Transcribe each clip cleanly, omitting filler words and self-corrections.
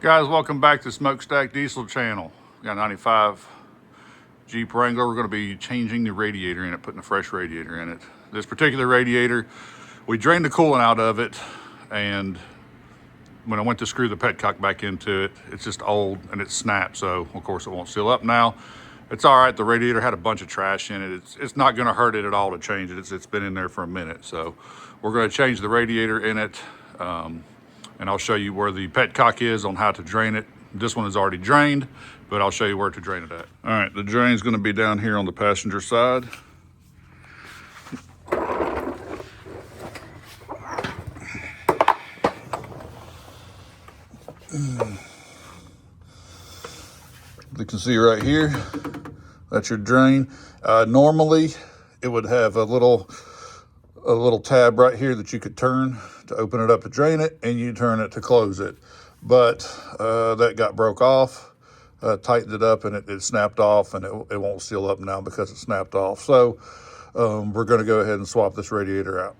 Guys, welcome back to Smokestack Diesel channel. We got a 95 Jeep Wrangler. We're going to be changing the radiator in it, putting a fresh radiator in it. This particular radiator, we drained the coolant out of it, and when I went to screw the petcock back into it, it's just old and it snapped, so of course it won't seal up now. It's all right. The radiator had a bunch of trash in it. It's not going to hurt it at all to change it. It's been in there for a minute, so we're going to change the radiator in it. And I'll show you where the petcock is on how to drain it. This one is already drained, but I'll show you where to drain it at. All right, the drain is going to be down here on the passenger side. You can see right here, that's your drain. Normally, it would have a little tab right here that you could turn to open it up to drain it, and you turn it to close it. But that got broke off, tightened it up, and it snapped off, and it won't seal up now because it snapped off. So we're going to go ahead and swap this radiator out.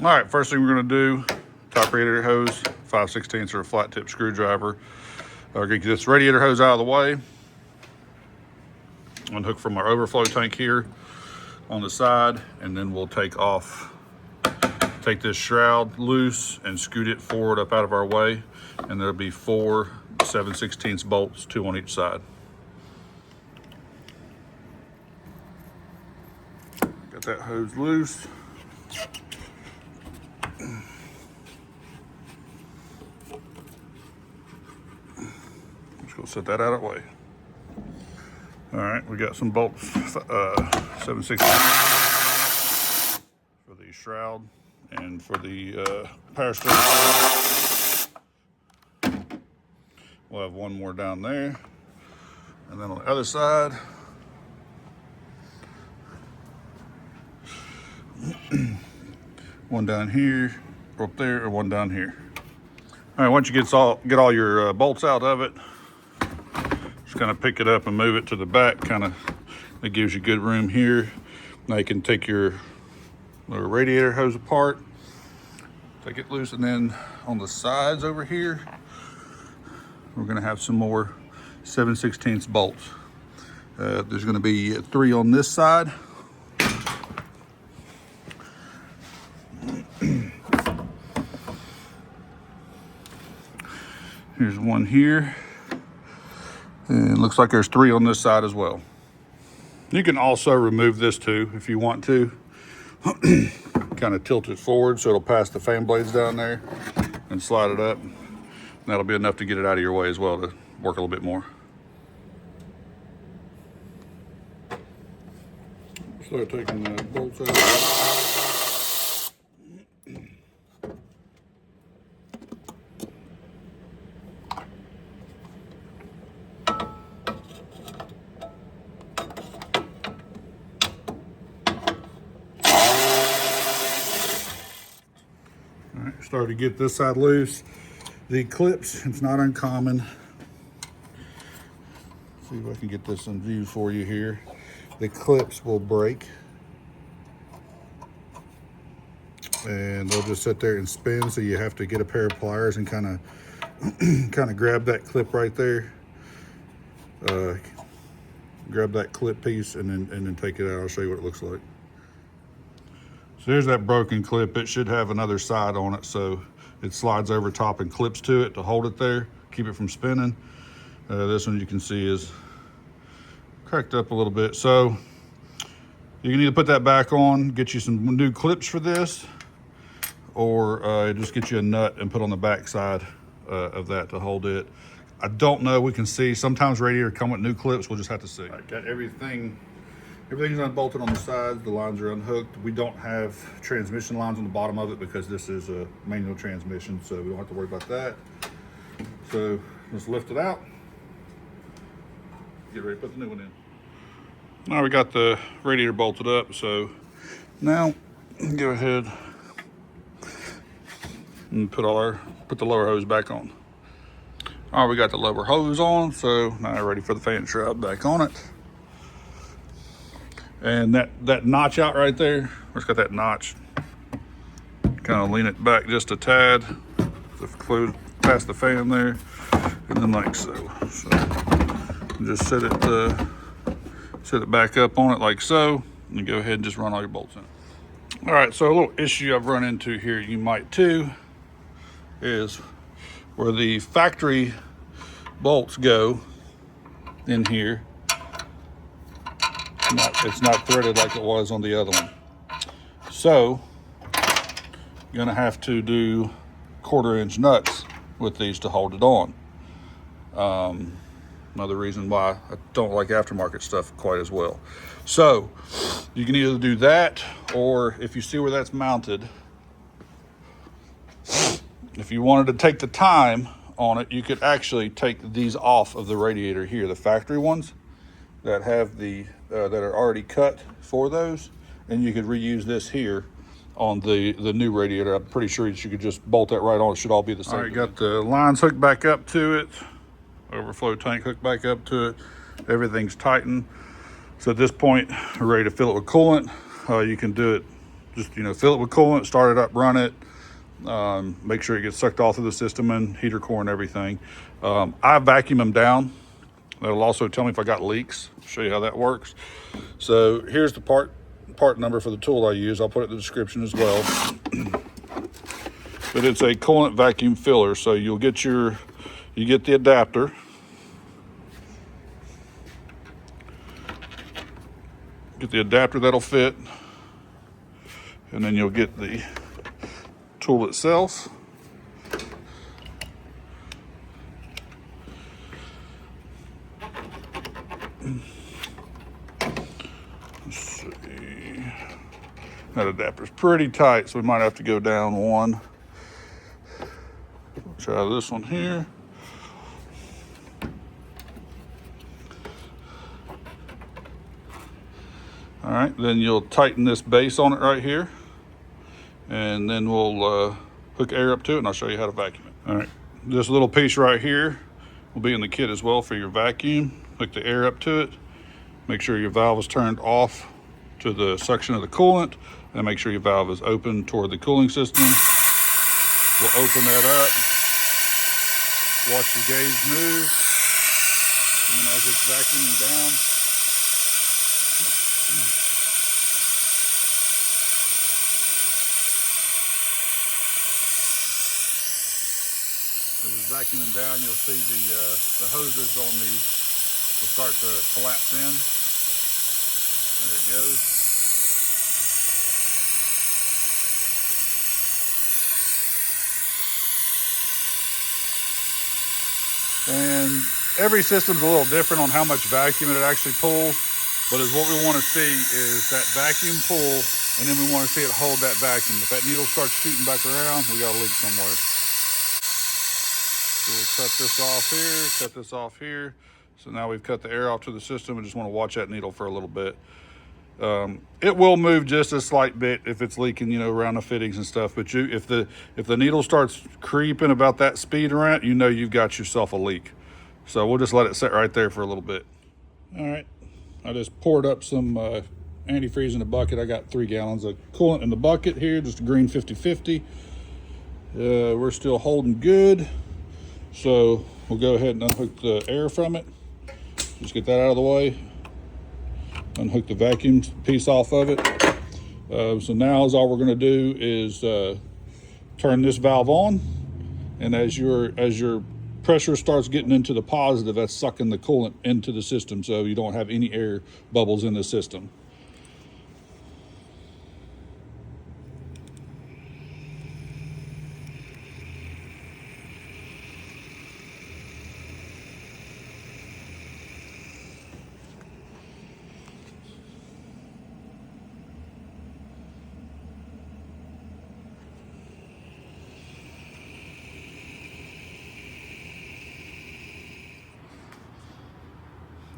All right, first thing we're going to do, top radiator hose, 5/16 or a flat tip screwdriver. Get this radiator hose out of the way. Unhook from our overflow tank here on the side, and then we'll take this shroud loose and scoot it forward up out of our way, and there'll be 4 7/16 bolts, 2 on each side. Got that hose loose. Just gonna set that out of the way. All right, we got some bolts, 7/16 for the shroud and for the power steering. We'll have one more down there. And then on the other side, one down here, up there, or one down here. All right, once you get all your bolts out of it, just kind of pick it up and move it to the back. It gives you good room here. Now you can take your little radiator hose apart, take it loose, and then on the sides over here, we're going to have some more 7/16 bolts. There's going to be 3 on this side. Here's one here. And it looks like there's 3 on this side as well. You can also remove this too if you want to. Kind of tilt it forward so it'll pass the fan blades down there and slide it up. And that'll be enough to get it out of your way as well to work a little bit more. Start taking the bolts out. Start to get this side loose. The clips, it's not uncommon. See if I can get this in view for you here. The clips will break, and they'll just sit there and spin, so you have to get a pair of pliers and kind of grab that clip right there. Grab that clip piece and then take it out. I'll show you what it looks like. So there's that broken clip. It should have another side on it, so it slides over top and clips to it to hold it there, keep it from spinning. This one you can see is cracked up a little bit. So you can either put that back on, get you some new clips for this, or just get you a nut and put on the back side of that to hold it. I don't know, we can see. Sometimes radiator come with new clips, we'll just have to see. I got everything's unbolted on the sides, the lines are unhooked. We don't have transmission lines on the bottom of it because this is a manual transmission, so we don't have to worry about that. So let's lift it out. Get ready to put the new one in. Now we got the radiator bolted up, so now go ahead and put the lower hose back on. All right, we got the lower hose on, so now we're ready for the fan shroud back on it. And that notch out right there, let's got that notch. Kind of lean it back just a tad to past the fan there, and then like so. So just set it back up on it like so, and go ahead and just run all your bolts in. All right, so a little issue I've run into here, you might too, is where the factory bolts go in here. It's not threaded like it was on the other one. So you're gonna have to do 1/4-inch nuts with these to hold it on. Another reason why I don't like aftermarket stuff quite as well. So you can either do that, or if you see where that's mounted, if you wanted to take the time on it, you could actually take these off of the radiator here, the factory ones that have the that are already cut for those, and you could reuse this here on the new radiator. I'm pretty sure you could just bolt that right on. It should all be the same. All right, got the lines hooked back up to it, overflow tank hooked back up to it. Everything's tightened. So at this point, we're ready to fill it with coolant. You can do it, just fill it with coolant, start it up, run it, make sure it gets sucked all through the system and heater core and everything. I vacuum them down. That'll also tell me if I got leaks. I'll show you how that works. So here's the part number for the tool I use. I'll put it in the description as well. But it's a coolant vacuum filler. So you get the adapter. Get the adapter that'll fit, and then you'll get the tool itself. Let's see. That adapter's pretty tight, so we might have to go down one. Try this one here. All right, then you'll tighten this base on it right here, and then we'll hook air up to it, and I'll show you how to vacuum it. All right, this little piece right here will be in the kit as well for your vacuum. Hook the air up to it. Make sure your valve is turned off to the suction of the coolant, and make sure your valve is open toward the cooling system. We'll open that up. Watch the gauge move, and then as it's vacuuming down, as it's vacuuming down, you'll see the hoses on these will start to collapse in. There it goes. And every system's a little different on how much vacuum it actually pulls, but what we want to see is that vacuum pull, and then we want to see it hold that vacuum. If that needle starts shooting back around, we got a leak somewhere. So we'll cut this off here, cut this off here. So now we've cut the air off to the system. We just want to watch that needle for a little bit. It will move just a slight bit if it's leaking, around the fittings and stuff. But if the needle starts creeping about that speed around, you've got yourself a leak. So we'll just let it sit right there for a little bit. All right, I just poured up some antifreeze in a bucket. I got 3 gallons of coolant in the bucket here, just a green 50/50. We're still holding good. So we'll go ahead and unhook the air from it. Just get that out of the way. Unhook the vacuum piece off of it. So now all we're going to do is turn this valve on, and as your pressure starts getting into the positive, that's sucking the coolant into the system, so you don't have any air bubbles in the system.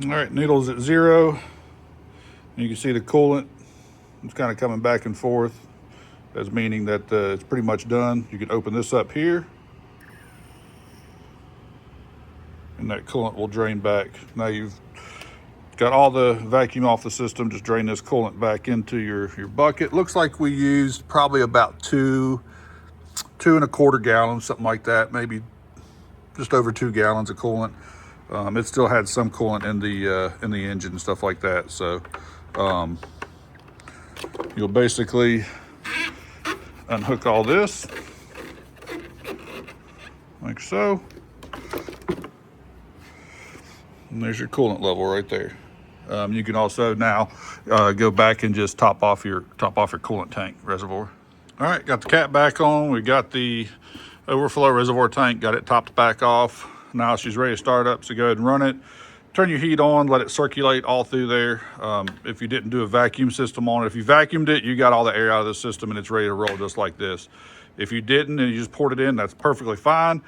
All right, needle's at 0. You can see the coolant, it's kind of coming back and forth. That's meaning that it's pretty much done. You can open this up here, and that coolant will drain back. Now you've got all the vacuum off the system. Just drain this coolant back into your bucket. Looks like we used probably about 2 1/4 gallons, something like that, maybe just over 2 gallons of coolant. It still had some coolant in the engine and stuff like that. So you'll basically unhook all this like so, and there's your coolant level right there. You can also now go back and just top off your coolant tank reservoir. All right, got the cap back on. We got the overflow reservoir tank, got it topped back off. Now she's ready to start up, so go ahead and run it. Turn your heat on, let it circulate all through there. If you didn't do a vacuum system on it, if you vacuumed it, you got all the air out of the system and it's ready to roll just like this. If you didn't and you just poured it in, that's perfectly fine.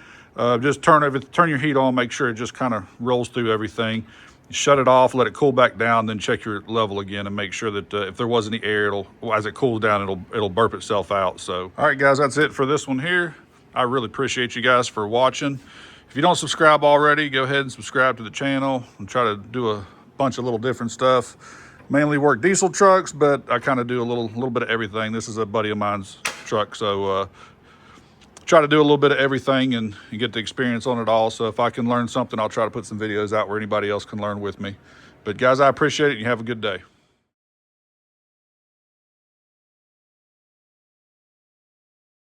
Just turn your heat on, make sure it just kind of rolls through everything. Shut it off, let it cool back down, then check your level again and make sure that if there was any air, as it cools down, it'll burp itself out. So, all right, guys, that's it for this one here. I really appreciate you guys for watching. If you don't subscribe already, go ahead and subscribe to the channel and try to do a bunch of little different stuff. Mainly work diesel trucks, but I kind of do a little bit of everything. This is a buddy of mine's truck, so try to do a little bit of everything and get the experience on it all. So if I can learn something, I'll try to put some videos out where anybody else can learn with me. But guys, I appreciate it. You have a good day.